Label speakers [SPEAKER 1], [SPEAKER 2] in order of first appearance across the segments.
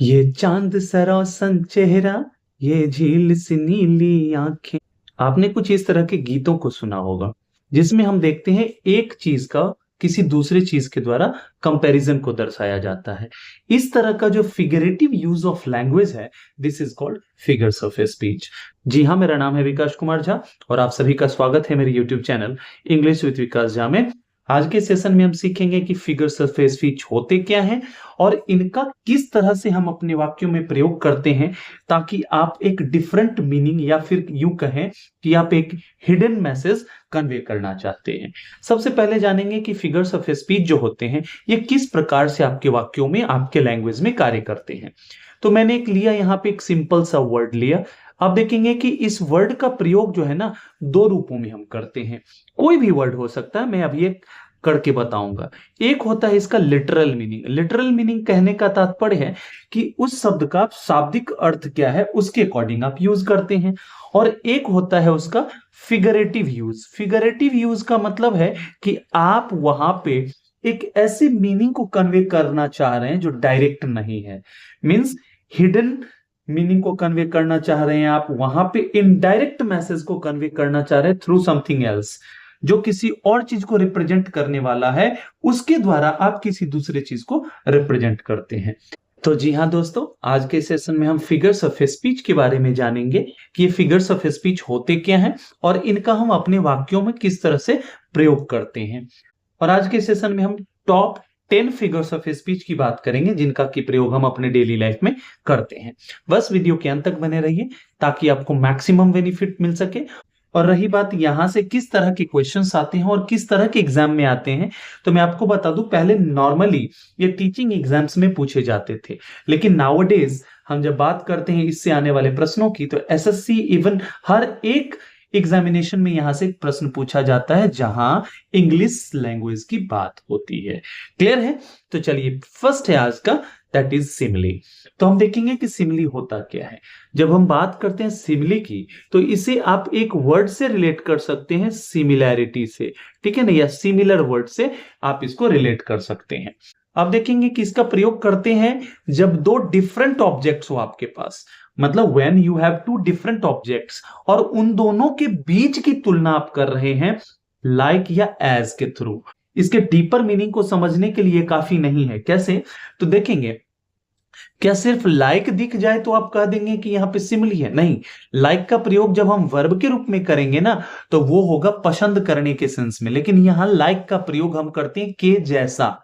[SPEAKER 1] ये चांद सरोसन चेहरा, ये झील सी नीली आंखें। आपने कुछ इस तरह के गीतों को सुना होगा जिसमें हम देखते हैं एक चीज का किसी दूसरे चीज के द्वारा कंपैरिजन को दर्शाया जाता है। इस तरह का जो फिगरेटिव यूज ऑफ लैंग्वेज है, this is called figures of speech. जी हाँ, मेरा नाम है विकास कुमार झा और आप सभी का स्वागत है मेरे यूट्यूब चैनल इंग्लिश विद विकास झा में। आज के सेशन में हम सीखेंगे कि फिगर्स ऑफ स्पीच होते क्या हैं और इनका किस तरह से हम अपने वाक्यों में प्रयोग करते हैं, ताकि आप एक डिफरेंट मीनिंग या फिर यूं कहें कि आप एक हिडन मैसेज कन्वे करना चाहते हैं। सबसे पहले जानेंगे कि फिगर्स ऑफ स्पीच जो होते हैं ये किस प्रकार से आपके वाक्यों में, आपके लैंग्वेज में कार्य करते हैं। तो मैंने एक लिया, यहाँ पे एक सिंपल सा वर्ड लिया। आप देखेंगे कि इस वर्ड का प्रयोग जो है ना, दो रूपों में हम करते हैं। कोई भी वर्ड हो सकता है, मैं अभी एक करके बताऊंगा। एक होता है इसका लिटरल मीनिंग। लिटरल मीनिंग कहने का तात्पर्य है कि उस शब्द का शाब्दिक अर्थ क्या है उसके अकॉर्डिंग आप यूज करते हैं। और एक होता है उसका फिगरेटिव यूज। फिगरेटिव यूज का मतलब है कि आप वहां पे एक ऐसे मीनिंग को कन्वे करना चाह रहे हैं जो डायरेक्ट नहीं है, मींस हिडन मीनिंग को कन्वे करना चाह रहे हैं आप, वहां पे इनडायरेक्ट मैसेज को कन्वे करना चाह रहे हैं थ्रू समथिंग एल्स, जो किसी और चीज को रिप्रेजेंट करने वाला है, उसके द्वारा आप किसी दूसरे चीज को रिप्रेजेंट करते हैं। तो जी हाँ दोस्तों, आज के सेशन में हम फिगर्स ऑफ स्पीच के बारे में जानेंगे कि ये फिगर्स ऑफ स्पीच होते क्या हैं और इनका हम अपने वाक्यों में किस तरह से प्रयोग करते हैं। और आज के सेशन में हम टॉप 10 फिगर्स ऑफ स्पीच की बात करेंगे जिनका की प्रयोग हम अपने डेली लाइफ में करते हैं। बस वीडियो के अंत तक बने रहिए ताकि आपको मैक्सिमम बेनिफिट मिल सके। और रही बात यहां से किस तरह के क्वेश्चंस आते हैं और किस तरह के एग्जाम में आते हैं, तो मैं आपको बता दूं, पहले नॉर्मली ये टीचिंग एग्जाम्स में पूछे जाते थे, लेकिन नाउअडेज हम जब बात करते हैं इससे आने वाले प्रश्नों की, तो एसएससी इवन हर एक एग्जामिनेशन में यहां से एक प्रश्न पूछा जाता है जहां इंग्लिश लैंग्वेज की बात होती है। क्लियर है? तो चलिए, फर्स्ट है आज का, दैट इज सिमिली। तो हम देखेंगे कि सिमिली होता क्या है। जब हम बात करते हैं सिमिली की, तो इसे आप एक वर्ड से रिलेट कर सकते हैं, सिमिलैरिटी से, ठीक है ना, या सिमिलर वर्ड से आप इसको रिलेट कर सकते हैं। अब देखेंगे कि इसका प्रयोग करते हैं जब दो डिफरेंट ऑब्जेक्ट्स हो आपके पास, मतलब when you have two different objects और उन दोनों के बीच की तुलना आप कर रहे हैं लाइक या एज के थ्रू। इसके डीपर मीनिंग को समझने के लिए काफी नहीं है। कैसे? तो देखेंगे, क्या सिर्फ लाइक दिख जाए तो आप कह देंगे कि यहां पे सिमिली है? नहीं, लाइक का प्रयोग जब हम वर्ब के रूप में करेंगे ना, तो वो होगा पसंद करने के सेंस में, लेकिन यहां लाइक का प्रयोग हम करते हैं के जैसा।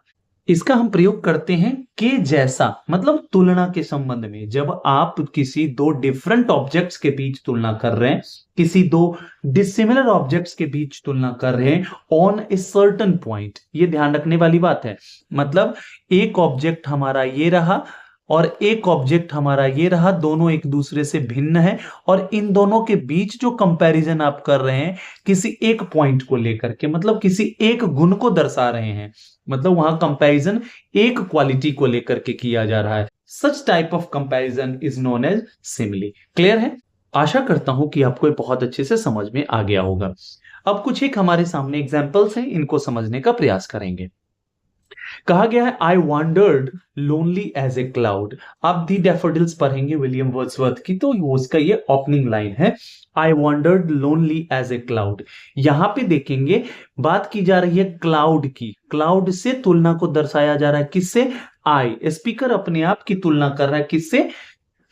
[SPEAKER 1] इसका हम प्रयोग करते हैं के जैसा, मतलब तुलना के संबंध में। जब आप किसी दो डिफरेंट ऑब्जेक्ट्स के बीच तुलना कर रहे हैं, किसी दो डिसिमिलर ऑब्जेक्ट्स के बीच तुलना कर रहे हैं ऑन ए सर्टेन पॉइंट, ये ध्यान रखने वाली बात है। मतलब एक ऑब्जेक्ट हमारा ये रहा और एक ऑब्जेक्ट हमारा ये रहा, दोनों एक दूसरे से भिन्न है, और इन दोनों के बीच जो कंपैरिजन आप कर रहे हैं किसी एक पॉइंट को लेकर के, मतलब किसी एक गुण को दर्शा रहे हैं, मतलब वहां कंपैरिजन एक क्वालिटी को लेकर के किया जा रहा है। Such type of comparison is known as simile. Clear है? आशा करता हूं कि आपको ये बहुत अच्छे से समझ में आ गया होगा। अब कुछ एक हमारे सामने एग्जाम्पल्स हैं, इनको समझने का प्रयास करेंगे। कहा गया है, I wondered lonely as a cloud. आप दी डैफोडिल्स पढ़ेंगे विलियम वर्ड्सवर्थ की, तो उसका ये ओपनिंग लाइन है, I wondered lonely as a cloud. यहां पे देखेंगे बात की जा रही है क्लाउड की, क्लाउड से तुलना को दर्शाया जा रहा है, किससे? आई, स्पीकर अपने आप की तुलना कर रहा है, किससे?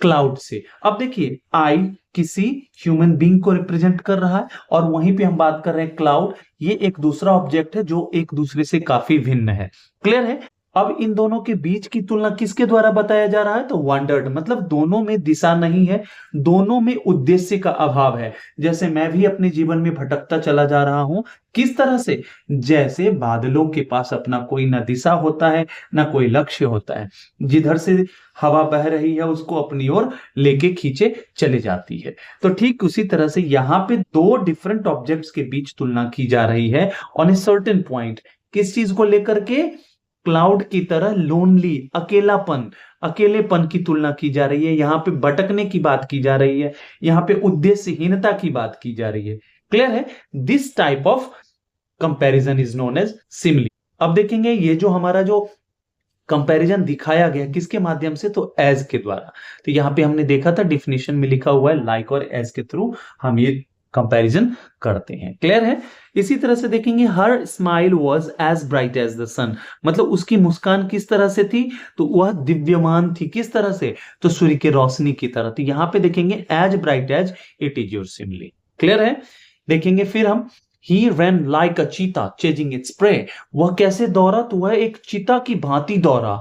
[SPEAKER 1] क्लाउड से। अब देखिए, आई किसी ह्यूमन बीइंग को रिप्रेजेंट कर रहा है और वहीं पे हम बात कर रहे हैं क्लाउड, ये एक दूसरा ऑब्जेक्ट है जो एक दूसरे से काफी भिन्न है। क्लियर है? अब इन दोनों के बीच की तुलना किसके द्वारा बताया जा रहा है? तो वॉन्डर्ड, मतलब दोनों में दिशा नहीं है, दोनों में उद्देश्य का अभाव है। जैसे मैं भी अपने जीवन में भटकता चला जा रहा हूं, किस तरह से? जैसे बादलों के पास अपना कोई न दिशा होता है, ना कोई लक्ष्य होता है, जिधर से हवा बह रही है उसको अपनी ओर लेके खींचे चले जाती है। तो ठीक उसी तरह से यहां पे दो डिफरेंट ऑब्जेक्ट्स के बीच तुलना की जा रही है ऑन ए सर्टेन पॉइंट। किस चीज को लेकर के? क्लाउड की तरह लोनली, अकेलापन, अकेलेपन की तुलना की जा रही है, यहां पे भटकने की बात की जा रही है, यहां पे उद्देश्यहीनता की बात की जा रही है। क्लियर है? This type of comparison is known as simile. अब देखेंगे, ये जो हमारा जो कंपैरिजन दिखाया गया किसके माध्यम से, तो एज के द्वारा। तो यहाँ पे हमने देखा था डिफिनेशन में लिखा हुआ है लाइक और एज के थ्रू हम ये कंपैरिजन करते हैं। क्लियर है। इसी तरह से देखेंगे her smile was as bright as the sun, मतलब उसकी मुस्कान किस तरह से थी, तो वह दिव्यमान थी। किस तरह से, तो सूर्य की रोशनी की तरह। तो यहां पे देखेंगे as bright as it is your simile. Clear है। देखेंगे फिर हम He ran like a cheetah chasing its prey, वह कैसे दौड़ा, तो वह एक चीता की भांति दौड़ा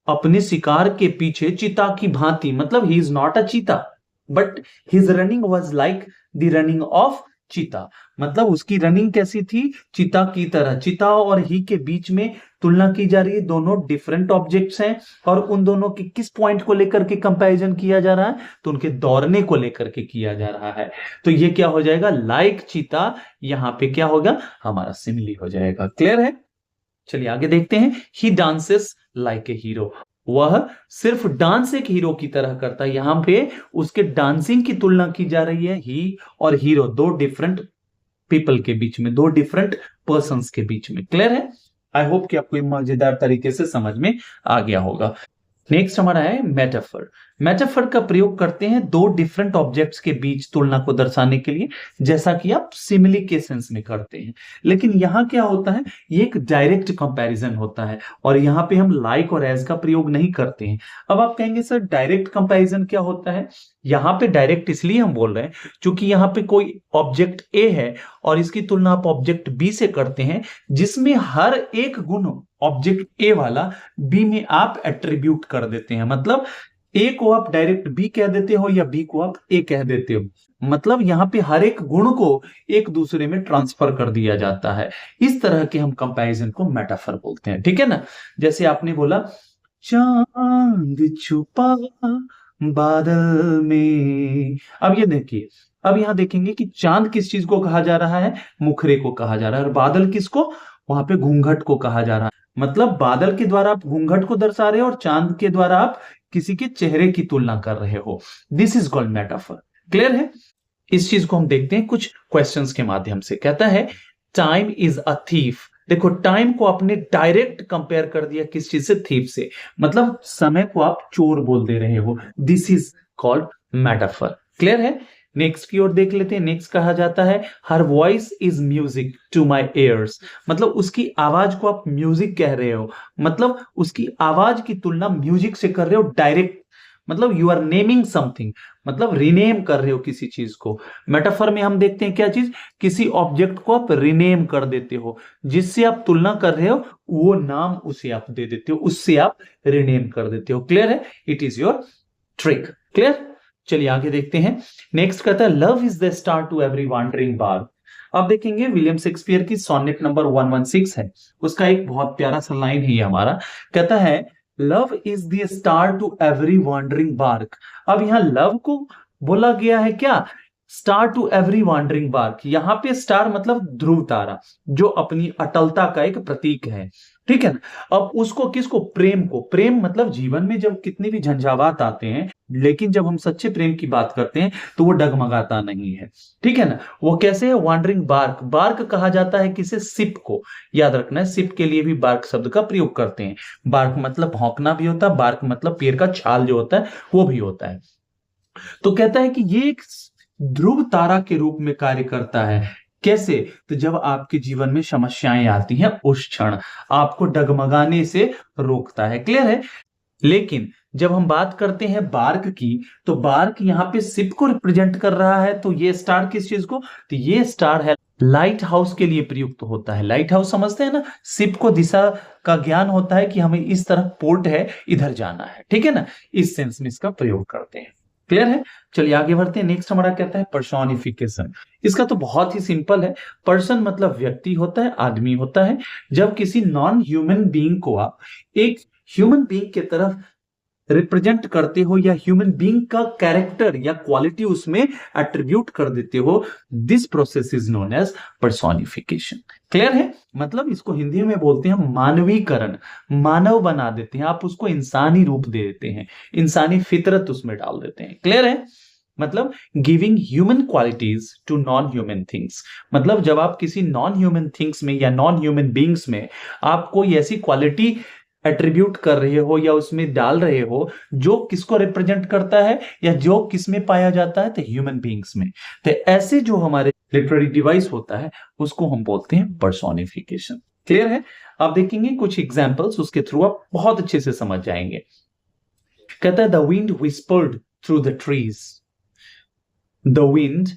[SPEAKER 1] अपने शिकार के पीछे, चीता की भांति, मतलब ही इज नॉट अ चीता but his running was like the running of चीता, मतलब उसकी रनिंग कैसी थी, चीता की तरह। चीता और ही के बीच में तुलना की जा रही है, दोनों डिफरेंट ऑब्जेक्ट्स हैं और उन दोनों के किस पॉइंट को लेकर के कंपैरिजन किया जा रहा है, तो उनके दौड़ने को लेकर के किया जा रहा है। तो ये क्या हो जाएगा, लाइक चीता, यहां पे क्या होगा, हमारा सिमिली हो जाएगा। क्लियर है। चलिए आगे देखते हैं। ही डांसेस लाइक ए हीरो, वह सिर्फ डांस एक हीरो की तरह करता है। यहां पे उसके डांसिंग की तुलना की जा रही है, ही और हीरो दो डिफरेंट पीपल के बीच में, दो डिफरेंट पर्संस के बीच में। क्लियर है। आई होप कि आपको मजेदार तरीके से समझ में आ गया होगा। नेक्स्ट हमारा है मेटाफर। मेटाफर का प्रयोग करते हैं दो डिफरेंट ऑब्जेक्ट्स के बीच तुलना को दर्शाने के लिए, जैसा कि आप सिमिली के सेंस में करते हैं। लेकिन यहां क्या होता है, ये एक डायरेक्ट कंपैरिजन होता है और यहां पे हम लाइक और एज का प्रयोग नहीं करते हैं। अब आप कहेंगे सर डायरेक्ट कंपैरिजन क्या होता है, यहां पे डायरेक्ट इसलिए हम बोल रहे हैं क्योंकि यहां पे कोई ऑब्जेक्ट ए है और इसकी तुलना आप ऑब्जेक्ट बी से करते हैं, जिसमें हर एक गुण ऑब्जेक्ट ए वाला बी में आप एट्रीब्यूट कर देते हैं। मतलब ए को आप डायरेक्ट बी कह देते हो या बी को आप ए कह देते हो, मतलब यहां पे हर एक गुण को एक दूसरे में ट्रांसफर कर दिया जाता है। इस तरह के हम कंपैरिजन को मेटाफर बोलते हैं। ठीक है ना। जैसे आपने बोला चांद छुपा बादल में, अब ये देखिए, अब यहां देखेंगे कि चांद किस चीज को कहा जा रहा है, मुखरे को कहा जा रहा है, और बादल किसको, वहां पे घूंघट को कहा जा रहा है। मतलब बादल के द्वारा आप घूंघट को दर्शा रहे हो और चांद के द्वारा आप किसी के चेहरे की तुलना कर रहे हो। This is called metaphor. Clear है। इस चीज को हम देखते हैं कुछ क्वेश्चंस के माध्यम से। कहता है टाइम इज अ थीफ, देखो टाइम को आपने डायरेक्ट कंपेयर कर दिया किस चीज से, थीफ से, मतलब समय को आप चोर बोल दे रहे हो। This is called metaphor. Clear है। नेक्स्ट की ओर देख लेते हैं। नेक्स्ट कहा जाता है her voice is music to my ears, मतलब उसकी आवाज को आप म्यूजिक कह रहे हो, मतलब उसकी आवाज की तुलना म्यूजिक से कर रहे हो डायरेक्ट, मतलब यू आर नेमिंग समथिंग, मतलब रिनेम कर रहे हो किसी चीज को। मेटाफर में हम देखते हैं क्या चीज, किसी ऑब्जेक्ट को आप रिनेम कर देते हो, जिससे आप तुलना कर रहे हो वो नाम उसे आप दे देते हो, उससे आप रिनेम कर देते हो। क्लियर है। It is your trick. Clear. चलिए आगे देखते हैं। नेक्स्ट कहता है love is the star to every wandering bard. अब देखेंगे विलियम शेक्सपियर की सोनेट नंबर 116 है, उसका एक बहुत प्यारा सा लाइन है हमारा। कहता है love is the star to every wandering bark. अब यहां लव को बोला गया है क्या, star to every wandering bark. यहां पे स्टार मतलब ध्रुव तारा, जो अपनी अटलता का एक प्रतीक है। ठीक है ना। अब उसको किसको, प्रेम को। प्रेम मतलब जीवन में जब कितने भी झंझावात आते हैं, लेकिन जब हम सच्चे प्रेम की बात करते हैं तो वो डगमगाता नहीं है। ठीक है ना। वो कैसे है, वॉन्डरिंग बार्क। बार्क कहा जाता है किसे, सिप को। याद रखना है सिप के लिए भी बार्क शब्द का प्रयोग करते हैं। बार्क मतलब भौंकना भी होता है, बार्क मतलब पेड़ का छाल जो होता है वो भी होता है। तो कहता है कि ये एक ध्रुव तारा के रूप में कार्य करता है। कैसे, तो जब आपके जीवन में समस्याएं आती हैं उस क्षण आपको डगमगाने से रोकता है। क्लियर है। लेकिन जब हम बात करते हैं बार्क की, तो बार्क यहां पे शिप को रिप्रेजेंट कर रहा है, तो ये स्टार किस चीज को, तो ये स्टार है लाइट हाउस के लिए प्रयुक्त होता है। लाइट हाउस समझते हैं ना, शिप को दिशा का ज्ञान होता है कि हमें इस तरफ पोर्ट है, इधर जाना है। ठीक है ना। इस सेंस में इसका प्रयोग करते हैं। क्लियर है। चलिए आगे बढ़ते हैं। नेक्स्ट हमारा कहता है पर्सोनिफिकेशन। इसका तो बहुत ही सिंपल है। पर्सन मतलब व्यक्ति होता है, आदमी होता है। जब किसी नॉन ह्यूमन बीइंग को आप एक ह्यूमन बीइंग की तरफ रिप्रेजेंट करते हो या ह्यूमन बीइंग का कैरेक्टर या क्वालिटी उसमें एट्रीब्यूट कर देते हो, this process is known as personification. Clear है। मतलब इसको हिंदी में बोलते हैं मानवीकरण, मानव बना देते हैं, आप उसको इंसानी रूप दे देते हैं, इंसानी फितरत उसमें डाल देते हैं। क्लियर है। मतलब giving human qualities to non human things, मतलब जब आप किसी नॉन ह्यूमन थिंग्स में या नॉन ह्यूमन बींग्स में आप कोई ऐसी क्वालिटी एट्रीब्यूट कर रहे हो या उसमें डाल रहे हो जो किसको रिप्रेजेंट करता है या जो किस में पाया जाता है, तो ह्यूमन बींग्स में। तो ऐसे जो हमारे लिटरेरी डिवाइस होता है उसको हम बोलते हैं पर्सोनिफिकेशन। क्लियर है? आप देखेंगे कुछ एग्जांपल्स, उसके थ्रू आप बहुत अच्छे से समझ जाएंगे। कहता है the wind व्हिस्पर्ड through the trees, the wind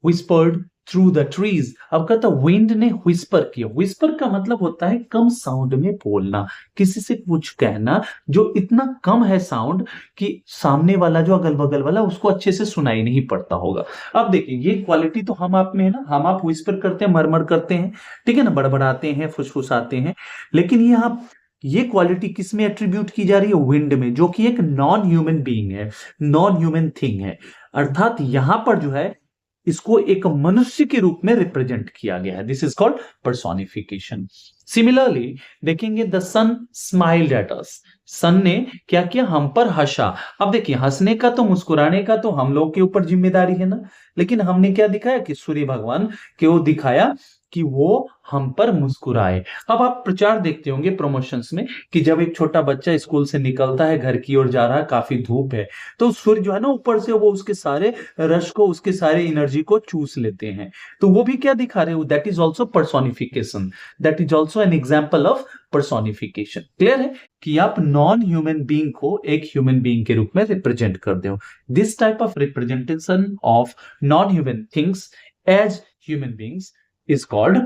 [SPEAKER 1] व्हिस्पर्ड through the trees. अब कहता विंड ने व्हिस्पर किया। व्हिस्पर का मतलब होता है कम साउंड में बोलना, किसी से कुछ कहना जो इतना कम है साउंड कि सामने वाला जो अगल बगल वाला उसको अच्छे से सुनाई नहीं पड़ता होगा। अब देखिए ये क्वालिटी तो हम आप में है ना, हम आप व्हिस्पर करते हैं, मरमर करते हैं, ठीक है ना, बड़बड़ाते हैं, फुसफुसाते हैं, लेकिन ये क्वालिटी किस में एट्रीब्यूट की जा रही है? विंड में, जो कि एक नॉन ह्यूमन बीइंग है, नॉन ह्यूमन थिंग है। अर्थात यहां पर जो है इसको एक मनुष्य के रूप में रिप्रेजेंट किया गया है। This is called personification. Similarly देखेंगे the sun smiled at us, sun ने क्या किया? हम पर हंसा। अब देखिए हंसने का तो, मुस्कुराने का तो हम लोग के ऊपर जिम्मेदारी है ना, लेकिन हमने क्या दिखाया कि सूर्य भगवान के वो दिखाया कि वो हम पर मुस्कुराए। अब आप प्रचार देखते होंगे प्रमोशंस में कि जब एक छोटा बच्चा स्कूल से निकलता है, घर की ओर जा रहा है, काफी धूप है, तो सूर्य जो है ना ऊपर से वो उसके सारे रश को, उसके सारे एनर्जी को चूस लेते हैं। तो वो भी क्या दिखा रहे हो? That is also personification, that is also an example of personification. Clear है कि आप नॉन ह्यूमन बीइंग को एक ह्यूमन बीइंग के रूप में रिप्रेजेंट कर दो। This type of representation of non human things as human beings is called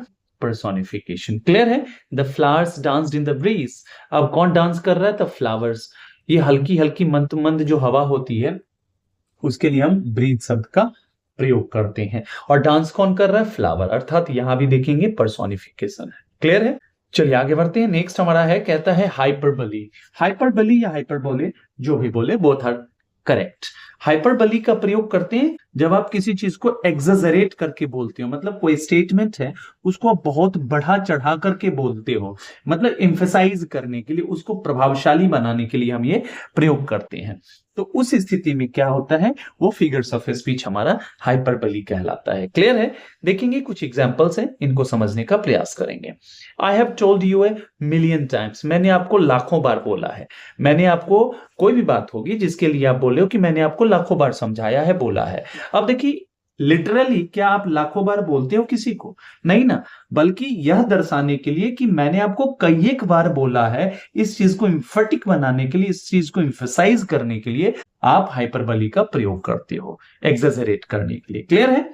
[SPEAKER 1] personification। Clear है? The flowers danced in the breeze। अब कौन डांस कर रहा है? तो फ्लावर्स। ये हल्की हल्की मंद मंद जो हवा होती है उसके लिए हम ब्रीज शब्द का प्रयोग करते हैं। और डांस कौन कर रहा है? फ्लावर। अर्थात यहां भी देखेंगे पर्सोनिफिकेशन है। क्लियर है? चलिए आगे बढ़ते हैं। नेक्स्ट हमारा है, कहता है हाइपरबली। हाइपरबली या हाइपरबोले, जो भी बोले, बोथ आर करेक्ट। हाइपरबली का प्रयोग करते हैं जब आप किसी चीज को एग्जैजरेट करके बोलते हो, मतलब कोई स्टेटमेंट है उसको आप बहुत बढ़ा चढ़ा करके बोलते हो, मतलब एम्फेसाइज करने के लिए, उसको प्रभावशाली बनाने के लिए हम ये प्रयोग करते हैं। तो उस स्थिति में क्या होता है? वो फिगर्स ऑफ स्पीच हमारा हाइपरबली कहलाता है। क्लियर है? देखेंगे कुछ एग्जांपल्स हैं, इनको समझने का प्रयास करेंगे। I have told U a million times, मैंने आपको लाखों बार बोला है। मैंने आपको, कोई भी बात होगी जिसके लिए आप बोले हो कि मैंने आपको लाखों बार समझाया है, बोला है। अब देखिए लिटरली क्या आप लाखों बार बोलते हो किसी को? नहीं ना, बल्कि यह दर्शाने के लिए कि मैंने आपको कई एक बार बोला है, इस चीज को इंफेटिक बनाने के लिए, इस चीज को इंफेसाइज करने के लिए आप हाइपरबली का प्रयोग करते हो, एग्जैजरेट करने के लिए। क्लियर है?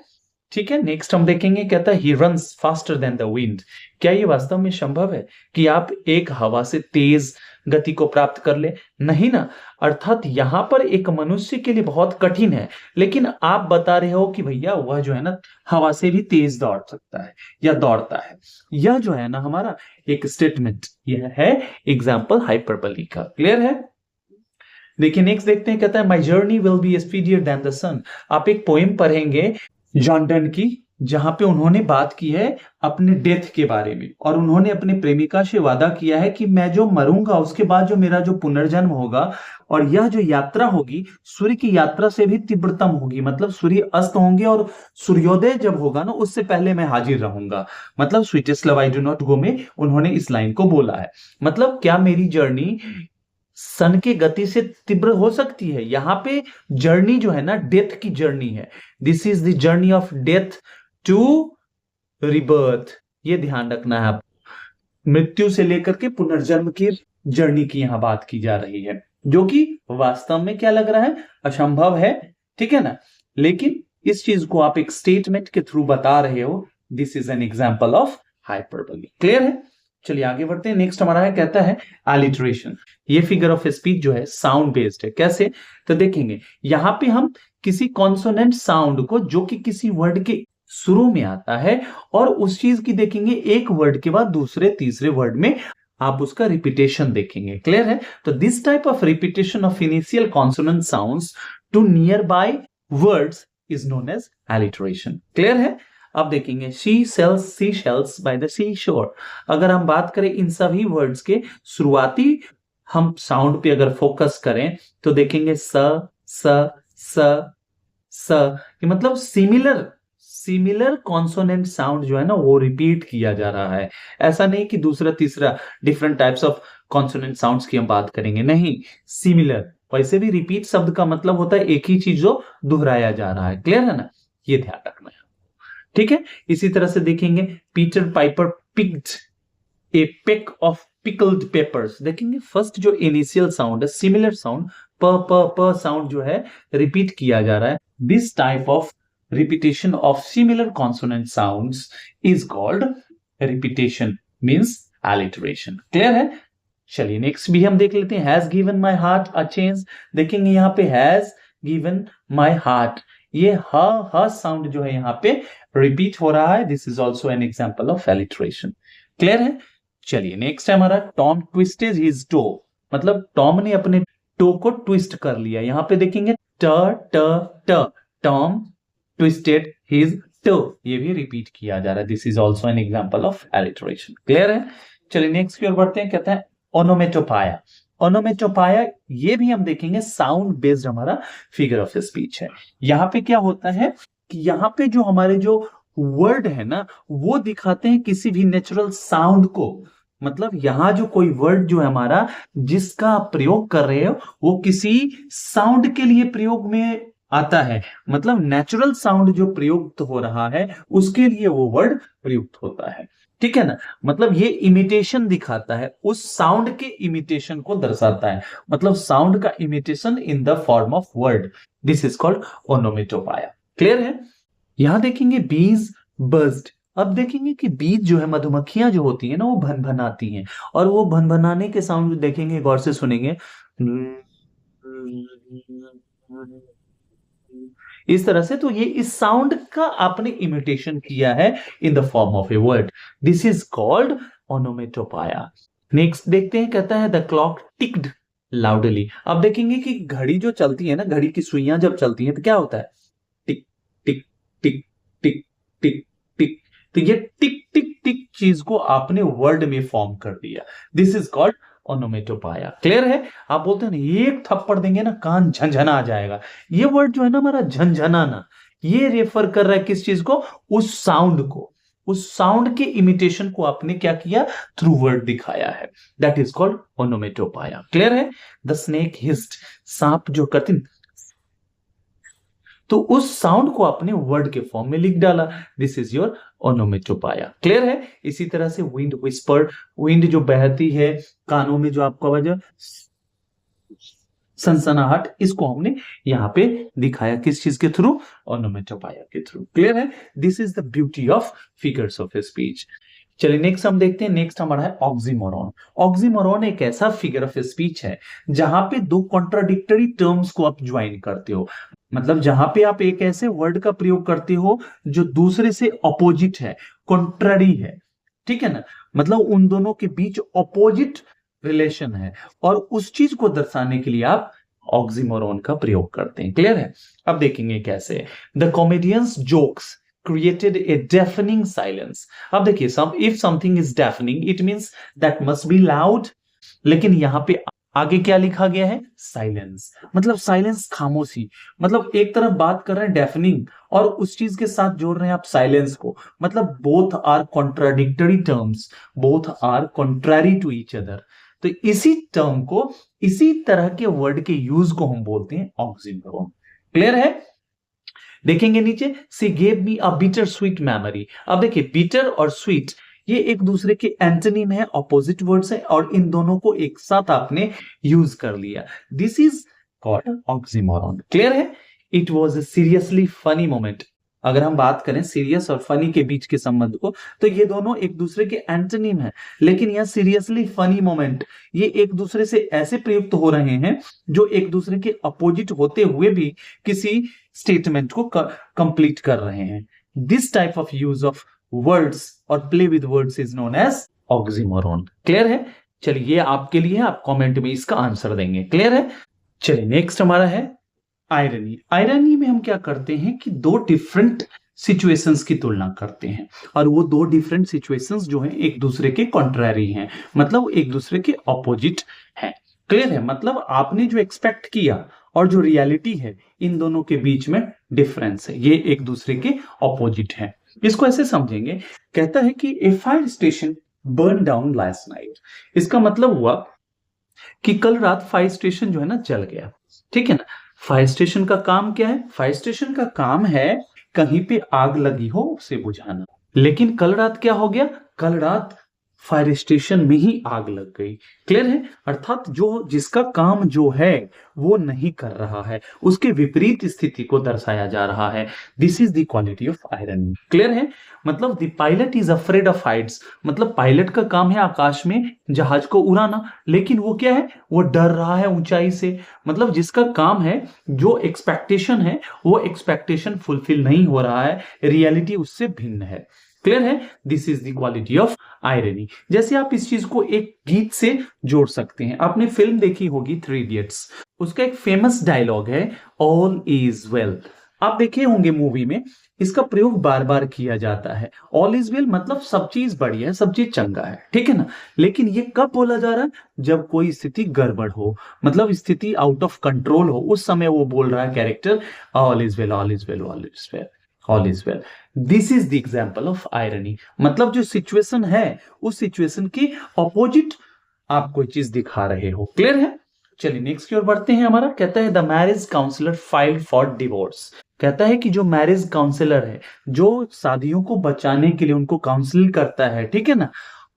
[SPEAKER 1] ठीक है, नेक्स्ट हम देखेंगे, कहता है he runs faster than the wind. क्या ये वास्तव में संभव है कि आप एक हवा से तेज गति को प्राप्त कर ले? नहीं ना। अर्थात यहां पर एक मनुष्य के लिए बहुत कठिन है, लेकिन आप बता रहे हो कि भैया वह जो है ना हवा से भी तेज दौड़ सकता है या दौड़ता है। यह जो है ना हमारा एक स्टेटमेंट, यह है एग्जाम्पल हाइपरबली का। क्लियर है? देखिए नेक्स्ट देखते हैं, कहता है my journey will be speedier than the sun. आप एक पोएम पढ़ेंगे जॉन डन की, जहां पे उन्होंने बात की है अपने डेथ के बारे में, और उन्होंने अपने प्रेमिका से वादा किया है कि मैं जो मरूंगा उसके बाद जो मेरा जो पुनर्जन्म होगा, और यह जो यात्रा होगी सूर्य की यात्रा से भी तीव्रतम होगी, मतलब सूर्य अस्त होंगे और सूर्योदय जब होगा ना उससे पहले मैं हाजिर रहूंगा। मतलब sweetest love I do not go में उन्होंने इस लाइन को बोला है। मतलब क्या मेरी जर्नी सन के गति से तीव्र हो सकती है? यहां पे जर्नी जो है ना डेथ की जर्नी है। This is the journey of death to rebirth. ये ध्यान रखना है आप, मृत्यु से लेकर के पुनर्जन्म की जर्नी की यहां बात की जा रही है, जो कि वास्तव में क्या लग रहा है? असंभव है। ठीक है ना, लेकिन इस चीज को आप एक स्टेटमेंट के थ्रू बता रहे हो। This is an example of hyperbole. Clear है? चलिए आगे बढ़ते हैं। नेक्स्ट हमारा है, कहता है अलिटरेशन। ये फिगर ऑफ स्पीच जो है साउंड बेस्ड है। कैसे? तो देखेंगे यहां पे हम किसी कॉन्सोनेंट साउंड को, जो कि किसी वर्ड के शुरू में आता है, और उस चीज की देखेंगे एक वर्ड के बाद दूसरे तीसरे वर्ड में आप उसका रिपीटेशन देखेंगे। क्लियर है? तो this type of repetition of initial consonant sounds to nearby words is known as alliteration. Clear है? अब देखेंगे she sells sea shells by the sea shore. अगर हम बात करें इन सभी वर्ड्स के शुरुआती हम साउंड पे अगर फोकस करें तो देखेंगे स स स स, ये मतलब सिमिलर सिमिलर कॉन्सोनेंट साउंड जो है ना वो रिपीट किया जा रहा है। ऐसा नहीं कि दूसरा तीसरा different types of consonant sounds की हम बात करेंगे, नहीं, सिमिलर। वैसे भी रिपीट शब्द का मतलब होता है एक ही चीज जो दोहराया जा रहा है। क्लियर है ना, ये ध्यान रखना है। ठीक है, इसी तरह से देखेंगे Peter Piper picked A pick of pickled papers. देखेंगे फर्स्ट जो इनिशियल साउंड है सिमिलर साउंड प प प साउंड जो है रिपीट किया जा रहा है। This type of repetition of similar consonant sounds is called repetition, means alliteration. Clear है, चलिए नेक्स्ट भी हम देख लेते हैं। Has given my heart a change. देखेंगे यहाँ पे हैज गिवन माई हार्ट, ये ह साउंड जो है यहाँ पे रिपीट हो रहा है। This is also an example of alliteration. Clear है, चलिए नेक्स्ट है हमारा टॉम ट्विस्टेड हिज टो, मतलब टॉम ने अपने टो को ट्विस्ट कर लिया। यहां पे देखेंगे ट ट ट, टॉम ट्विस्टेड हिज टो, ये भी रिपीट किया जा रहा है। This is also an example of alliteration. Clear है, चलिए नेक्स्ट की ओर बढ़ते हैं। कहते हैं ओनोमेटोपाया। ओनोमेटोपाया ये भी हम देखेंगे साउंड बेस्ड हमारा फिगर ऑफ स्पीच है। यहां पे क्या होता है कि यहाँ पे जो हमारे जो वर्ड है ना वो दिखाते हैं किसी भी नेचुरल साउंड को। मतलब यहां जो कोई वर्ड जो है हमारा जिसका आप प्रयोग कर रहे हो वो किसी साउंड के लिए प्रयोग में आता है। मतलब नेचुरल साउंड जो प्रयुक्त हो रहा है उसके लिए वो वर्ड प्रयुक्त होता है। ठीक है ना, मतलब ये इमिटेशन दिखाता है, उस साउंड के इमिटेशन को दर्शाता है। मतलब साउंड का imitation in the form of word, this is called onomatopoeia. Clear है, यहां देखेंगे बीज बज्ड। अब देखेंगे कि बीज जो है मधुमक्खियां जो होती है ना वो भन भनाती हैं, और वो भन भनाने के साउंड देखेंगे, गौर से सुनेंगे, इस तरह से। तो ये इस साउंड का आपने इमिटेशन किया है in the form of a word, this is called onomatopoeia. Next देखते हैं, कहता है द क्लॉक टिक्ड लाउडली। अब देखेंगे कि घड़ी जो चलती है ना, घड़ी की सुइयां जब चलती हैं तो क्या होता है, टिक टिक टिक टिक टिक टिक। तो ये टिक टिक टिक चीज को आपने वर्ड में फॉर्म कर दिया, this is called onomatopoeia. Clear है, आप बोलते हैं ना एक थप्पड़ देंगे ना कान झंझना आ जाएगा, ये वर्ड जो है ना हमारा झंझनाना, ये रेफर कर रहा है किस चीज को, उस साउंड को, उस साउंड के इमिटेशन को आपने क्या किया, थ्रू वर्ड दिखाया है, that is called onomatopoeia. Clear है, द स्नेक हिस्ड, सांप जो करते, तो उस साउंड को आपने वर्ड के फॉर्म में लिख डाला, दिस इज योर ओनोमेटोपाया। क्लियर है, इसी तरह से विंड विस्पर, विंड जो बहती है कानों में, जो आपको आवाज सनसनाहट, इसको हमने यहाँ पे दिखाया किस चीज के थ्रू, ओनोमेटोपाया के थ्रू। क्लियर है, this is the beauty of figures of speech. चलिए नेक्स्ट हम देखते हैं, नेक्स्ट हमारा है ऑक्सीमोरॉन। ऑक्सीमोरॉन एक ऐसा फिगर ऑफ स्पीच है जहां पे दो कॉन्ट्राडिक्टरी टर्म्स को आप ज्वाइन करते हो। मतलब जहां पे आप एक ऐसे वर्ड का प्रयोग करते हो जो दूसरे से अपोजिट है, कॉन्ट्ररी है। ठीक है ना, मतलब उन दोनों के बीच अपोजिट रिलेशन है, और उस चीज को दर्शाने के लिए आप ऑक्सीमोरॉन का प्रयोग करते हैं। क्लियर है, अब देखेंगे कैसे। The comedians jokes created a deafening silence। अब देखिए, if something is deafening it means that must be loud, लेकिन यहां पे आगे क्या लिखा गया है, साइलेंस। मतलब साइलेंस, खामोशी। मतलब एक तरफ बात कर रहे हैं डेफनिंग, और उस चीज के साथ जोड़ रहे हैं आप साइलेंस को। मतलब both are contradictory terms, both are contrary to each other. तो इसी टर्म को, इसी तरह के वर्ड के यूज को हम बोलते हैं ऑक्सीमोरॉन। क्लियर है, देखेंगे नीचे, सी gave me a bitter sweet memory. अब देखिए बिटर और स्वीट ये एक दूसरे के एंटोनिम है, ऑपोजिट वर्ड्स है, और इन दोनों को एक साथ आपने यूज कर लिया, this is called oxymoron. Clear है, it was a seriously funny moment. अगर हम बात करें सीरियस और फनी के बीच के संबंध को, तो ये दोनों एक दूसरे के एंटोनिम है, लेकिन यह सीरियसली फनी मोमेंट, ये एक दूसरे से ऐसे प्रयुक्त हो रहे हैं जो एक दूसरे के अपोजिट होते हुए भी किसी स्टेटमेंट को कंप्लीट कर रहे हैं। This type of use of words और play with words is known as oxymoron. Clear है, चलिए ये आपके लिए, आप कमेंट में इसका आंसर देंगे। क्लियर है, चलिए नेक्स्ट हमारा है आयरनी। आयरनी में हम क्या करते हैं कि दो डिफरेंट सिचुएशंस की तुलना करते हैं, और वो दो डिफरेंट सिचुएशंस जो हैं एक दूसरे के कॉन्ट्ररी हैं, मतलब एक दूसरे के ऑपोजिट हैं। क्लियर है, मतलब आपने जो एक्सपेक्ट किया और जो रियलिटी है इन दोनों के बीच में डिफरेंस है, ये एक दूसरे के ऑपोजिट है। इसको ऐसे समझेंगे, कहता है कि a fire station burn down last night. इसका मतलब हुआ कि कल रात फायर स्टेशन जो है ना जल गया, ठीक है ना। फायर स्टेशन का काम क्या है? फायर स्टेशन का काम है कहीं पे आग लगी हो उसे बुझाना। लेकिन कल रात क्या हो गया? कल रात फायर स्टेशन में ही आग लग गई। क्लियर है? अर्थात जो जिसका काम जो है वो नहीं कर रहा है, उसके विपरीत स्थिति को दर्शाया जा रहा है। This is the quality of irony. Clear है? मतलब the pilot is afraid of Heights, मतलब पायलट का काम है आकाश में जहाज को उड़ाना, लेकिन वो क्या है? वो डर रहा है ऊंचाई से। मतलब जिसका काम है, जो एक्सपेक्टेशन है, वो एक्सपेक्टेशन फुलफिल नहीं हो रहा है, रियलिटी उससे भिन्न है। क्लियर है? This is the quality of irony. जैसे आप इस चीज को एक गीत से जोड़ सकते हैं। आपने फिल्म देखी होगी थ्री इडियट्स, उसका एक फेमस डायलॉग है ऑल इज वेल। आप देखे होंगे मूवी में इसका प्रयोग बार बार किया जाता है। ऑल इज वेल मतलब सब चीज बढ़िया है, सब चीज चंगा है, ठीक है ना। लेकिन ये कब बोला जा रहा है? जब कोई स्थिति गड़बड़ हो, मतलब स्थिति आउट ऑफ कंट्रोल हो, उस समय वो बोल रहा है character all is well, all is well, all is well, all is well. This is the example of irony. मतलब जो सिचुएशन है उस सिचुएशन की ऑपोजिट आप कोई चीज दिखा रहे हो। क्लियर है? चलिए नेक्स्ट की ओर बढ़ते हैं। हमारा कहता है the marriage counsellor filed for divorce. कहता है कि जो मैरिज काउंसलर है, जो शादियों को बचाने के लिए उनको काउंसिल करता है, ठीक है ना,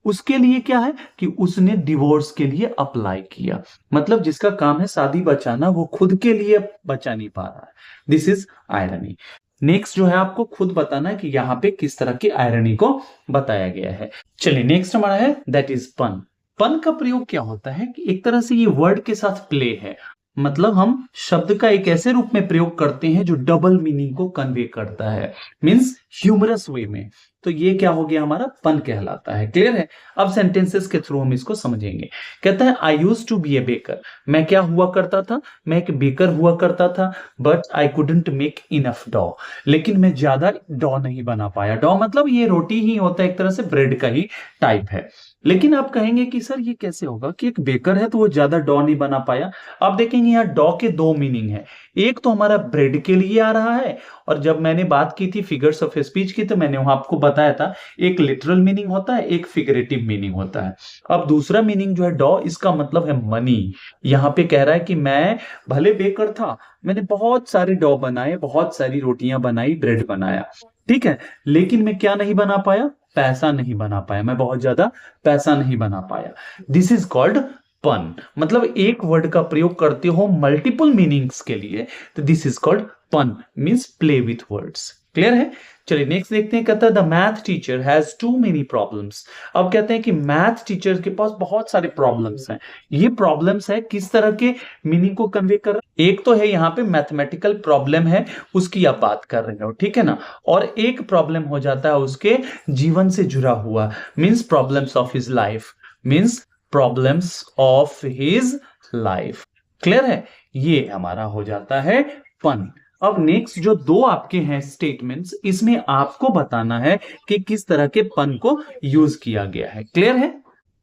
[SPEAKER 1] उसके लिए क्या है कि उसने डिवोर्स के लिए अप्लाई किया। मतलब जिसका काम है शादी बचाना, वो खुद के लिए बचा नहीं पा रहा है। This is irony. नेक्स्ट जो है आपको खुद बताना है कि यहाँ पे किस तरह की आयरनी को बताया गया है। चलिए नेक्स्ट हमारा है दैट इज पन। पन का प्रयोग क्या होता है कि एक तरह से ये वर्ड के साथ प्ले है। मतलब हम शब्द का एक ऐसे रूप में प्रयोग करते हैं जो डबल मीनिंग को कन्वे करता है, मींस ह्यूमरस वे में। तो ये क्या हो गया? हमारा पन कहलाता है। क्लियर है? अब सेंटेंसेस के थ्रू हम इसको समझेंगे। कहता है I used to be a baker. मैं क्या हुआ करता था? मैं एक बेकर हुआ करता था, but I couldn't make enough डॉ। लेकिन मैं ज्यादा डॉ नहीं बना पाया। डॉ मतलब ये रोटी ही होता है, एक तरह से ब्रेड का ही टाइप है। लेकिन आप कहेंगे कि सर ये कैसे होगा कि एक बेकर है तो वो ज्यादा डॉ नहीं बना पाया। आप देखेंगे यहाँ डॉ के दो मीनिंग है। एक तो हमारा ब्रेड के लिए आ रहा है, और जब मैंने बात की थी फिगर्स ऑफ स्पीच की तो मैंने वहां आपको बताया था एक लिटरल मीनिंग होता है, एक फिगरेटिव मीनिंग होता है। अब दूसरा मीनिंग जो है डॉ, इसका मतलब है मनी। यहाँ पे कह रहा है कि मैं भले बेकर था, मैंने बहुत सारे डॉ बनाए, बहुत सारी रोटियां बनाई, ब्रेड बनाया, ठीक है, लेकिन मैं क्या नहीं बना पाया? पैसा नहीं बना पाया। मैं बहुत ज्यादा पैसा नहीं बना पाया। दिस इज कॉल्ड पन। मतलब एक वर्ड का प्रयोग करते हो मल्टीपल मीनिंग्स के लिए, तो this is called pun, means play with words. Clear है? चलिए नेक्स्ट देखते हैं। कहता है the math teacher has too many problems. अब कहते हैं कि मैथ टीचर के पास बहुत सारे प्रॉब्लम्स हैं। ये प्रॉब्लम्स है किस तरह के मीनिंग को कन्वे कर रहे हैं? एक तो है यहाँ पे मैथमेटिकल प्रॉब्लम है, उसकी आप बात कर रहे हो, ठीक है ना। और एक प्रॉब्लम हो जाता है उसके जीवन से जुड़ा हुआ, means problems of his life, means problems of his life. Clear है? ये हमारा हो जाता है पन। अब नेक्स्ट जो दो आपके हैं स्टेटमेंट्स, इसमें आपको बताना है कि किस तरह के पन को यूज किया गया है। क्लियर है?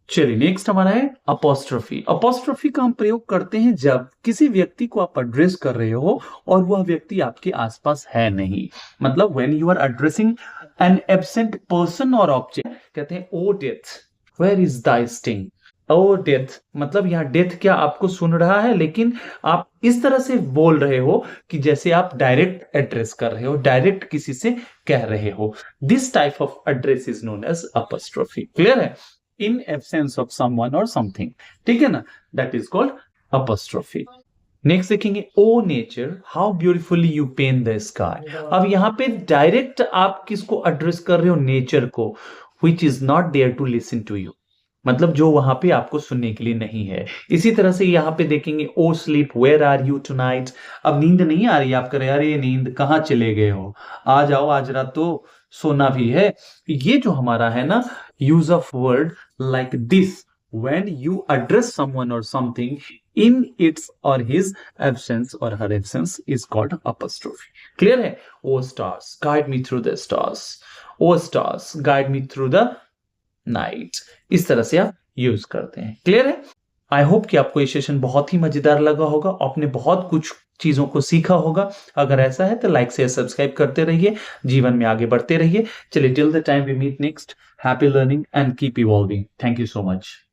[SPEAKER 1] चलिए नेक्स्ट हमारा है अपोस्ट्रोफी। अपोस्ट्रोफी का हम प्रयोग करते हैं जब किसी व्यक्ति को आप एड्रेस कर रहे हो और वह व्यक्ति आपके आसपास है नहीं। मतलब when you are addressing an absent person और ऑब्जेक्ट, कहते हैं O death where is the sting. O death मतलब यहाँ डेथ क्या आपको सुन रहा है, लेकिन आप इस तरह से बोल रहे हो कि जैसे आप डायरेक्ट एड्रेस कर रहे हो, डायरेक्ट किसी से कह रहे हो। This type of address is known as apostrophe. Clear है? इन एब्सेंस ऑफ समवन और समथिंग, ठीक है ना, that is called apostrophe. Next देखेंगे O nature how beautifully you paint the sky. अब यहाँ पे डायरेक्ट आप किसको एड्रेस कर रहे हो? नेचर को, which is not there to listen to you, मतलब जो वहां पे आपको सुनने के लिए नहीं है। इसी तरह से यहाँ पे देखेंगे O sleep where are you tonight. अब नींद नहीं आ रही, आप कह रहे अरे नींद कहाँ चले गए हो, आ जाओ, आज रात तो सोना भी है। ये जो हमारा है ना use of word like this when you address someone or something in its or his absence or her absence is called apostrophe. Clear है? Oh stars guide me through the stars, oh stars guide me through the night, इस तरह से आप use करते हैं। Clear है? I hope कि आपको ये सेशन बहुत ही मजेदार लगा होगा, आपने बहुत कुछ चीज़ों को सीखा होगा। अगर ऐसा है तो लाइक, शेयर, सब्सक्राइब करते रहिए, जीवन में आगे बढ़ते रहिए। चलिए till the time we meet next, happy learning and keep evolving. Thank you so much.